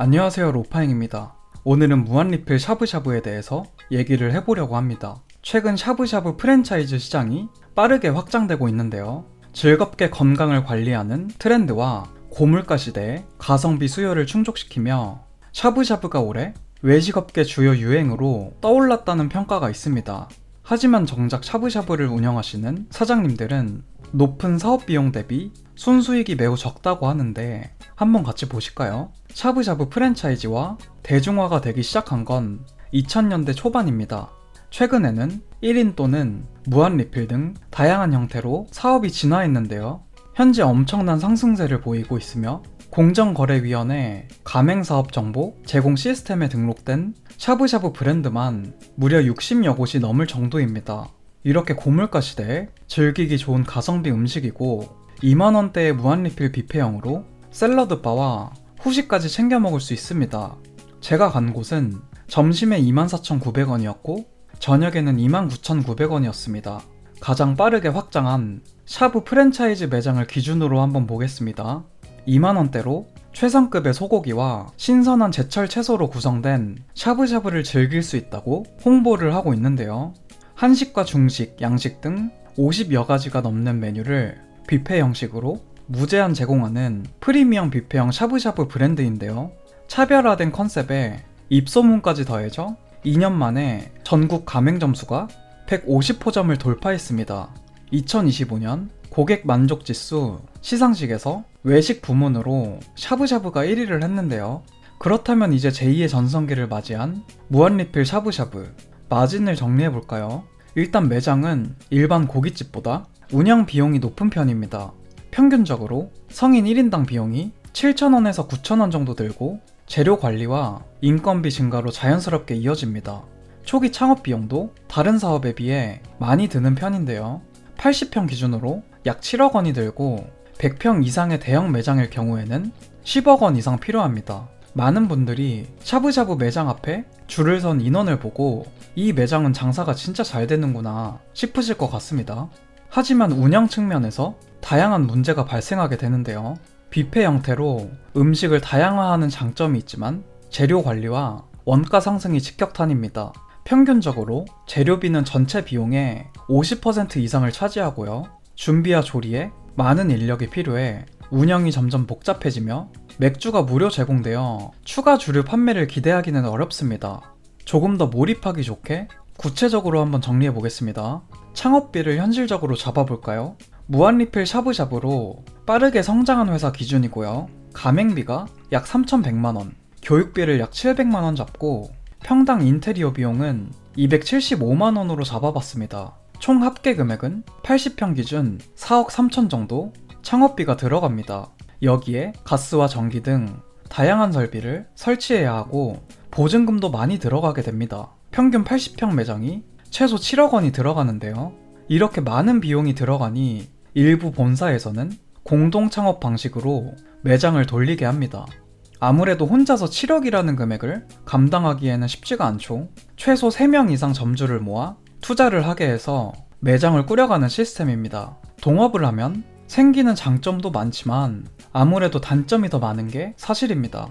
안녕하세요, 로파행입니다. 오늘은 무한리필 샤브샤브에 대해서 얘기를 해보려고 합니다. 최근 샤브샤브 프랜차이즈 시장이 빠르게 확장되고 있는데요. 즐겁게 건강을 관리하는 트렌드와 고물가 시대에 가성비 수요를 충족시키며 샤브샤브가 올해 외식업계 주요 유행으로 떠올랐다는 평가가 있습니다. 하지만 정작 샤브샤브를 운영하시는 사장님들은 높은 사업비용 대비 순수익이 매우 적다고 하는데 한번 같이 보실까요? 샤브샤브 프랜차이즈와 대중화가 되기 시작한 건 2000년대 초반입니다. 최근에는 1인 또는 무한리필 등 다양한 형태로 사업이 진화했는데요. 현재 엄청난 상승세를 보이고 있으며 공정거래위원회 가맹사업정보 제공 시스템에 등록된 샤브샤브 브랜드만 무려 60여 곳이 넘을 정도입니다. 이렇게 고물가 시대에 즐기기 좋은 가성비 음식이고 2만원대의 무한리필 뷔페형으로 샐러드바와 후식까지 챙겨 먹을 수 있습니다. 제가 간 곳은 점심에 24,900원이었고 저녁에는 29,900원이었습니다. 가장 빠르게 확장한 샤브 프랜차이즈 매장을 기준으로 한번 보겠습니다. 2만원대로 최상급의 소고기와 신선한 제철 채소로 구성된 샤브샤브를 즐길 수 있다고 홍보를 하고 있는데요. 한식과 중식, 양식 등 50여 가지가 넘는 메뉴를 뷔페 형식으로 무제한 제공하는 프리미엄 뷔페형 샤브샤브 브랜드인데요. 차별화된 컨셉에 입소문까지 더해져 2년 만에 전국 가맹점 수가 150호점을 돌파했습니다. 2025년 고객 만족 지수 시상식에서 외식 부문으로 샤브샤브가 1위를 했는데요. 그렇다면 이제 제2의 전성기를 맞이한 무한리필 샤브샤브 마진을 정리해볼까요? 일단 매장은 일반 고깃집보다 운영 비용이 높은 편입니다. 평균적으로 성인 1인당 비용이 7,000원에서 9,000원 정도 들고 재료 관리와 인건비 증가로 자연스럽게 이어집니다. 초기 창업 비용도 다른 사업에 비해 많이 드는 편인데요. 80평 기준으로 약 7억 원이 들고 100평 이상의 대형 매장일 경우에는 10억 원 이상 필요합니다. 많은 분들이 샤브샤브 매장 앞에 줄을 선 인원을 보고 이 매장은 장사가 진짜 잘 되는구나 싶으실 것 같습니다. 하지만 운영 측면에서 다양한 문제가 발생하게 되는데요. 뷔페 형태로 음식을 다양화하는 장점이 있지만 재료 관리와 원가 상승이 직격탄입니다. 평균적으로 재료비는 전체 비용의 50% 이상을 차지하고요. 준비와 조리에 많은 인력이 필요해 운영이 점점 복잡해지며 맥주가 무료 제공되어 추가 주류 판매를 기대하기는 어렵습니다. 조금 더 몰입하기 좋게 구체적으로 한번 정리해 보겠습니다. 창업비를 현실적으로 잡아볼까요? 무한리필 샤브샤브로 빠르게 성장한 회사 기준이고요. 가맹비가 약 3,100만원, 교육비를 약 700만원 잡고 평당 인테리어 비용은 275만원으로 잡아봤습니다. 총 합계 금액은 80평 기준 4억 3천 정도 창업비가 들어갑니다. 여기에 가스와 전기 등 다양한 설비를 설치해야 하고 보증금도 많이 들어가게 됩니다. 평균 80평 매장이 최소 7억 원이 들어가는데요. 이렇게 많은 비용이 들어가니 일부 본사에서는 공동 창업 방식으로 매장을 돌리게 합니다. 아무래도 혼자서 7억이라는 금액을 감당하기에는 쉽지가 않죠. 최소 3명 이상 점주를 모아 투자를 하게 해서 매장을 꾸려가는 시스템입니다. 동업을 하면 생기는 장점도 많지만 아무래도 단점이 더 많은 게 사실입니다.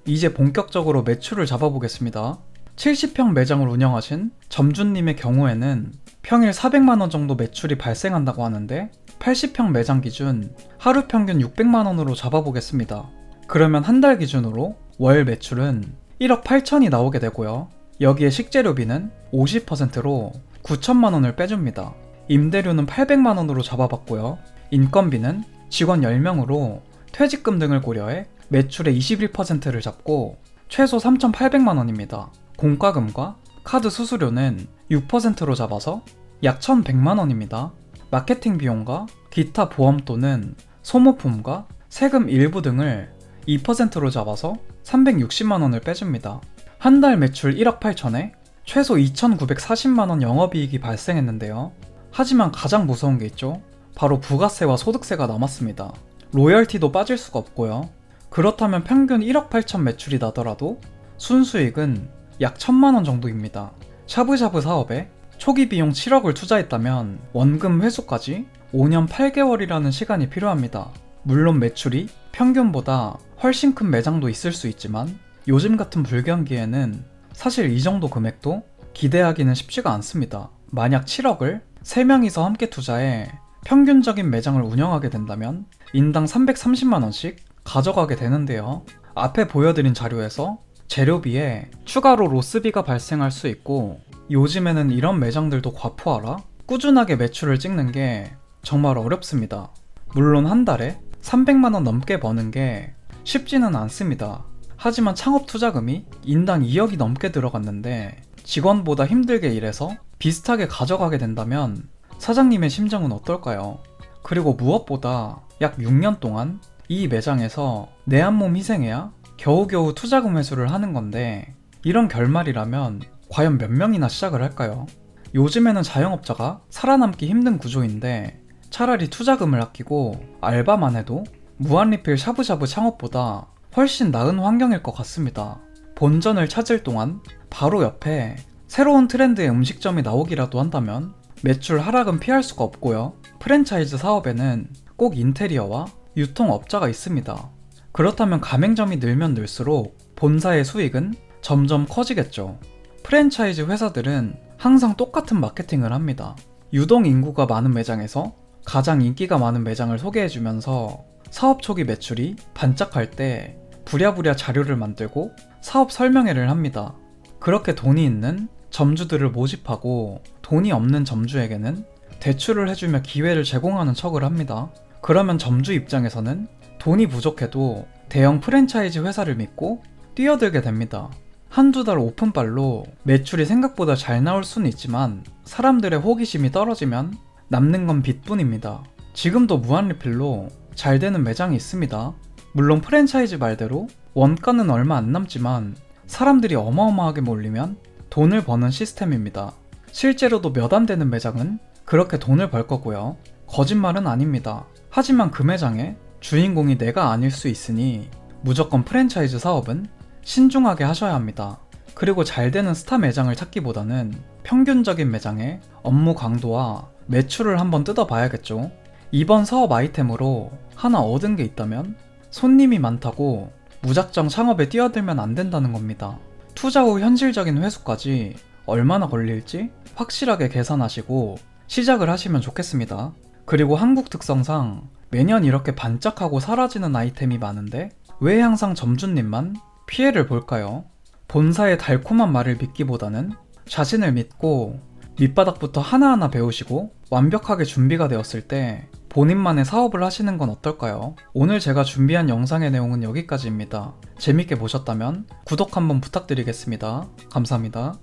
이제 본격적으로 매출을 잡아보겠습니다. 70평 매장을 운영하신 점주님의 경우에는 평일 400만원 정도 매출이 발생한다고 하는데 80평 매장 기준 하루 평균 600만원으로 잡아보겠습니다. 그러면 한 달 기준으로 월 매출은 1억 8천이 나오게 되고요. 여기에 식재료비는 50%로 9천만원을 빼줍니다. 임대료는 800만원으로 잡아봤고요. 인건비는 직원 10명으로 퇴직금 등을 고려해 매출의 21%를 잡고 최소 3,800만원입니다. 공과금과 카드 수수료는 6%로 잡아서 약 1,100만원입니다. 마케팅 비용과 기타 보험 또는 소모품과 세금 일부 등을 2%로 잡아서 360만원을 빼줍니다. 한 달 매출 1억 8천에 최소 2,940만원 영업이익이 발생했는데요. 하지만 가장 무서운 게 있죠. 바로 부가세와 소득세가 남았습니다. 로열티도 빠질 수가 없고요. 그렇다면 평균 1억 8천 매출이 나더라도 순수익은 약 1,000만원 정도입니다. 샤브샤브 사업에 초기 비용 7억을 투자했다면 원금 회수까지 5년 8개월이라는 시간이 필요합니다. 물론 매출이 평균보다 훨씬 큰 매장도 있을 수 있지만 요즘 같은 불경기에는 사실 이 정도 금액도 기대하기는 쉽지가 않습니다. 만약 7억을 3명이서 함께 투자해 평균적인 매장을 운영하게 된다면 인당 330만원씩 가져가게 되는데요. 앞에 보여드린 자료에서 재료비에 추가로 로스비가 발생할 수 있고, 요즘에는 이런 매장들도 과포하라 꾸준하게 매출을 찍는 게 정말 어렵습니다. 물론 한 달에 300만원 넘게 버는 게 쉽지는 않습니다. 하지만 창업 투자금이 인당 2억이 넘게 들어갔는데 직원보다 힘들게 일해서 비슷하게 가져가게 된다면 사장님의 심정은 어떨까요? 그리고 무엇보다 약 6년 동안 이 매장에서 내 한 몸 희생해야 겨우겨우 투자금 회수를 하는 건데, 이런 결말이라면 과연 몇 명이나 시작을 할까요? 요즘에는 자영업자가 살아남기 힘든 구조인데 차라리 투자금을 아끼고 알바만 해도 무한리필 샤브샤브 창업보다 훨씬 나은 환경일 것 같습니다. 본전을 찾을 동안 바로 옆에 새로운 트렌드의 음식점이 나오기라도 한다면 매출 하락은 피할 수가 없고요. 프랜차이즈 사업에는 꼭 인테리어와 유통업자가 있습니다. 그렇다면 가맹점이 늘면 늘수록 본사의 수익은 점점 커지겠죠. 프랜차이즈 회사들은 항상 똑같은 마케팅을 합니다. 유동 인구가 많은 매장에서 가장 인기가 많은 매장을 소개해주면서 사업 초기 매출이 반짝할 때 부랴부랴 자료를 만들고 사업 설명회를 합니다. 그렇게 돈이 있는 점주들을 모집하고 돈이 없는 점주에게는 대출을 해주며 기회를 제공하는 척을 합니다. 그러면 점주 입장에서는 돈이 부족해도 대형 프랜차이즈 회사를 믿고 뛰어들게 됩니다. 한두 달 오픈빨로 매출이 생각보다 잘 나올 수는 있지만 사람들의 호기심이 떨어지면 남는 건 빚뿐입니다. 지금도 무한리필로 잘 되는 매장이 있습니다. 물론 프랜차이즈 말대로 원가는 얼마 안 남지만 사람들이 어마어마하게 몰리면 돈을 버는 시스템입니다. 실제로도 몇 안 되는 매장은 그렇게 돈을 벌 거고요. 거짓말은 아닙니다. 하지만 그 매장의 주인공이 내가 아닐 수 있으니 무조건 프랜차이즈 사업은 신중하게 하셔야 합니다. 그리고 잘 되는 스타 매장을 찾기보다는 평균적인 매장의 업무 강도와 매출을 한번 뜯어봐야겠죠. 이번 사업 아이템으로 하나 얻은 게 있다면 손님이 많다고 무작정 창업에 뛰어들면 안 된다는 겁니다. 투자 후 현실적인 회수까지 얼마나 걸릴지 확실하게 계산하시고 시작을 하시면 좋겠습니다. 그리고 한국 특성상 매년 이렇게 반짝하고 사라지는 아이템이 많은데 왜 항상 점주님만 피해를 볼까요? 본사의 달콤한 말을 믿기보다는 자신을 믿고 밑바닥부터 하나하나 배우시고 완벽하게 준비가 되었을 때 본인만의 사업을 하시는 건 어떨까요? 오늘 제가 준비한 영상의 내용은 여기까지입니다. 재밌게 보셨다면 구독 한번 부탁드리겠습니다. 감사합니다.